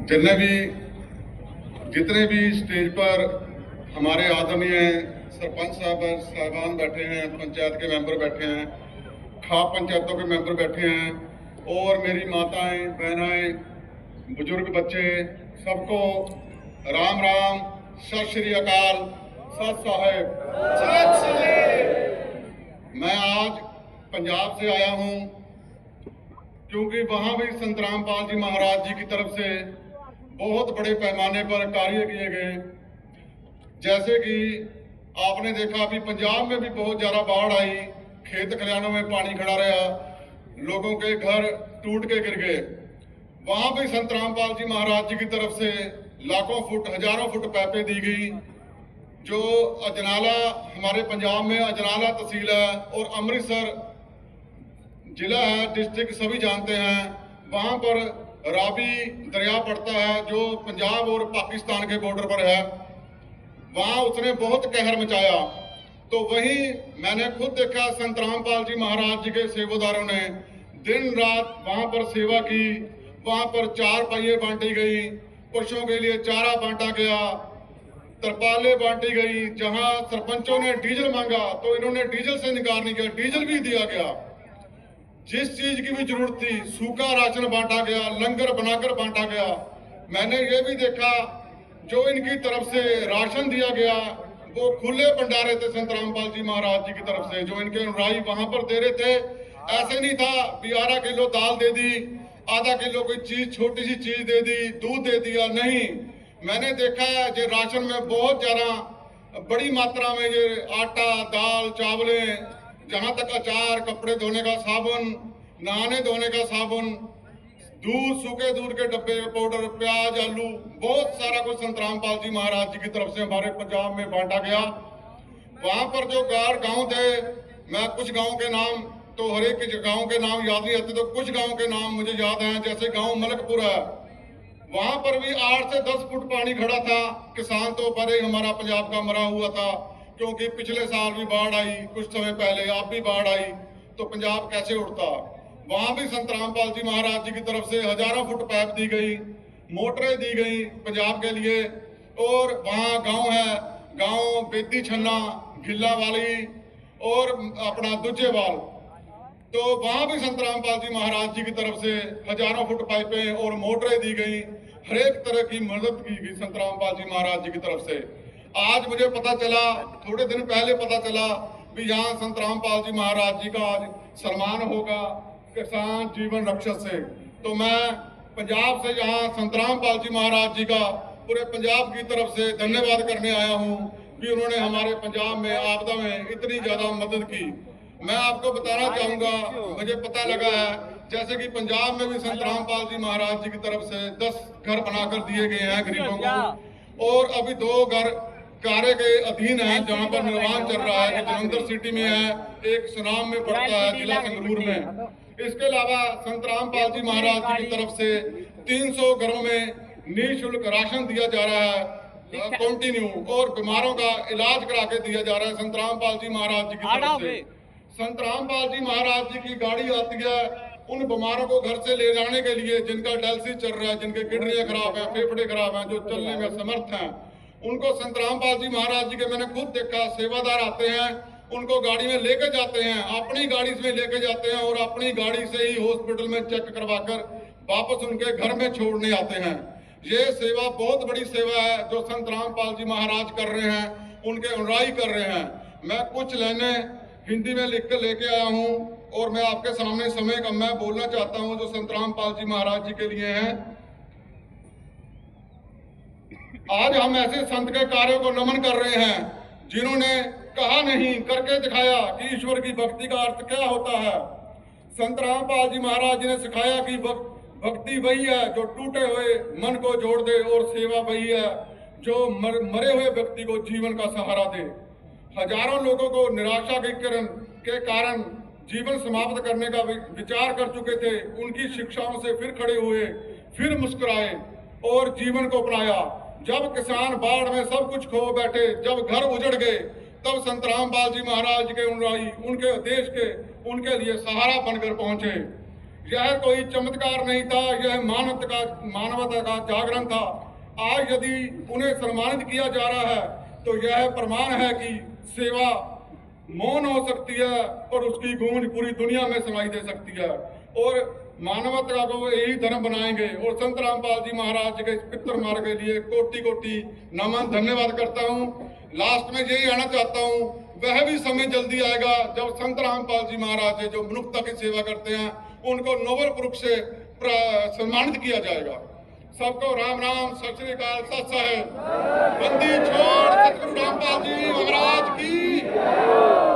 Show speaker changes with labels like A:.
A: जितने भी स्टेज पर हमारे आदरणीय सरपंच साहबान बैठे हैं, पंचायत के मेंबर बैठे हैं, खाप पंचायतों के मेंबर बैठे हैं और मेरी माताएं, बहनाएं, बुजुर्ग बच्चे, सबको राम राम, सत श्री अकाल, सत साहेब। मैं आज पंजाब से आया हूं क्योंकि वहां भी संत रामपाल जी महाराज जी की तरफ से बहुत बड़े पैमाने पर कार्य किए गए। जैसे कि आपने देखा अभी पंजाब में भी बहुत ज्यादा बाढ़ आई, खेत खलिहानों में पानी खड़ा रहा, लोगों के घर टूट के गिर गए। वहां भी संत रामपाल जी महाराज जी की तरफ से लाखों फुट, हजारों फुट पाइपें दी गई। जो अजनाला, हमारे पंजाब में अजनाला तहसील है और अमृतसर जिला है, डिस्ट्रिक्ट सभी जानते हैं, वहां पर रावी दरिया पड़ता है जो पंजाब और पाकिस्तान के बॉर्डर पर है। वहां उसने बहुत कहर मचाया। तो वहीं मैंने खुद देखा संत रामपाल जी महाराज जी के सेवादारों ने दिन रात वहां पर सेवा की। वहां पर 4 पहिए बांटी गई, पशुओं के लिए चारा बांटा गया, तरपाले बांटी गई। जहां सरपंचों ने डीजल मांगा तो इन्होंने डीजल से इनकार नहीं किया, डीजल भी दिया गया। जिस चीज की भी जरूरत थी, सूखा राशन बांटा गया, लंगर बनाकर बांटा गया। मैंने ये भी देखा जो इनकी तरफ से राशन दिया गया वो खुले भंडारे थे संत रामपाल जी महाराज जी की तरफ से, जो इनके अनुयायी वहां पर दे रहे थे। ऐसे नहीं था कि 12 किलो दाल दे दी, आधा किलो कोई चीज, छोटी सी चीज दे दी, दूध दे दिया, नहीं। मैंने देखा है जो राशन में बहुत ज्यादा बड़ी मात्रा में ये आटा, दाल, चावलें, जहां तक अचार, कपड़े धोने का साबुन, नहाने धोने का साबुन, दूध, सूखे दूध के डब्बे, पाउडर, प्याज, आलू, बहुत सारा कुछ संत रामपाल जी महाराज जी की तरफ से हमारे पंजाब में बांटा गया। वहां पर जो गांव थे, मैं कुछ गांव के नाम तो हर एक गांव के नाम याद नहीं आते, तो कुछ गांव के नाम मुझे याद हैं। जैसे गांव मलकपुर है, वहां पर भी 8 से 10 फुट पानी खड़ा था। किसान तो पहले हमारा पंजाब का मरा हुआ था, क्योंकि पिछले साल भी बाढ़ आई, कुछ समय पहले अब भी बाढ़ आई, तो पंजाब कैसे उठता। वहां भी संत रामपाल जी महाराज जी की तरफ से हजारों फुट पाइप दी गई, मोटरें दी गई पंजाब के लिए। और वहां गांव है, गांव बेदी छन्ना, घिल्ला वाली और अपना दुजेवाल, तो वहां भी संत रामपाल जी महाराज जी की तरफ से हजारों फुट पाइपें और मोटरें दी गई। हर एक तरह की मदद की गई संत रामपाल जी महाराज जी की तरफ से। आज मुझे पता चला, थोड़े दिन पहले पता चला भी यहाँ संत रामपाल जी महाराज जी का आज सम्मान होगा किसान जीवन रक्षक से। तो मैं पंजाब से यहाँ संत रामपाल जी महाराज जी का पूरे पंजाब की तरफ से धन्यवाद करने आया हूँ कि उन्होंने हमारे पंजाब में आपदा में इतनी ज्यादा मदद की। मैं आपको बताना चाहूंगा, मुझे पता लगा है जैसे कि पंजाब में भी संत रामपाल जी महाराज जी की तरफ से 10 घर बनाकर दिए गए हैं गरीबों को, और अभी 2 घर कार्य के अधीन है जहां पर निर्माण चल रहा है। जलंधर सिटी में है, एक सुनाम में पड़ता है, जिला संगरूर में। इसके अलावा संत रामपाल जी महाराज जी की तरफ से 300 घरों में निःशुल्क राशन दिया जा रहा है कंटिन्यू, और बीमारों का इलाज करा के दिया जा रहा है संत रामपाल जी महाराज जी की तरफ से। संत रामपाल जी महाराज जी की गाड़ी आती है उन बीमारों को घर से ले जाने के लिए जिनका डायलिसिस चल रहा है, जिनके किडनियां खराब है, फेफड़े खराब हैं, जो चलने में समर्थ हैं, उनको संत रामपाल जी महाराज जी के मैंने खुद देखा, सेवादार आते हैं, उनको गाड़ी में लेके जाते हैं, अपनी गाड़ी में लेके जाते हैं और अपनी गाड़ी से ही हॉस्पिटल में चेक करवाकर वापस उनके घर में छोड़ने आते हैं। ये सेवा बहुत बड़ी सेवा है जो संत रामपाल जी महाराज कर रहे हैं, उनके अनुयायी कर रहे हैं। मैं कुछ लाइनें हिंदी में लिख कर लेके आया हूँ और मैं आपके सामने समय का मैं बोलना चाहता हूँ जो संत रामपाल जी महाराज जी के लिए हैं। आज हम ऐसे संत के कार्यों को नमन कर रहे हैं जिन्होंने कहा नहीं, करके दिखाया कि ईश्वर की भक्ति का अर्थ क्या होता है। संत रामपाल जी महाराज जी ने सिखाया कि भक्ति वही है जो टूटे हुए मन को जोड़ दे, और सेवा वही है जो मरे हुए व्यक्ति को जीवन का सहारा दे। हजारों लोगों को निराशा के कारण जीवन समाप्त करने का विचार कर चुके थे, उनकी शिक्षाओं से फिर खड़े हुए, फिर मुस्कुराए और जीवन को अपनाया। जब किसान बाढ़ में सब कुछ खो बैठे, जब घर उजड़ गए, तब संत रामपाल जी महाराज के अनुयायी उनके देश के उनके लिए सहारा बनकर पहुंचे। यह कोई चमत्कार नहीं था, यह मानवता का जागरण था। आज यदि उन्हें सम्मानित किया जा रहा है तो यह प्रमाण है कि सेवा मौन हो सकती है और उसकी गूंज पूरी दुनिया में सुनाई दे सकती है। और मानवता को यही धर्म बनाएंगे। और संत रामपाल जी महाराज के इस पितर मार्ग के लिए कोटि कोटि नमन धन्यवाद करता हूँ। लास्ट में यही कहना चाहता हूँ, वह भी समय जल्दी आएगा जब संत रामपाल जी महाराज जो मनुष्यता की सेवा करते हैं उनको नोबेल पुरस्कार से सम्मानित किया जाएगा। सबको राम राम, सत श्री अकाल, सत साहेब, बंदी छोड़ सतगुरु रामपाल जी महाराज की।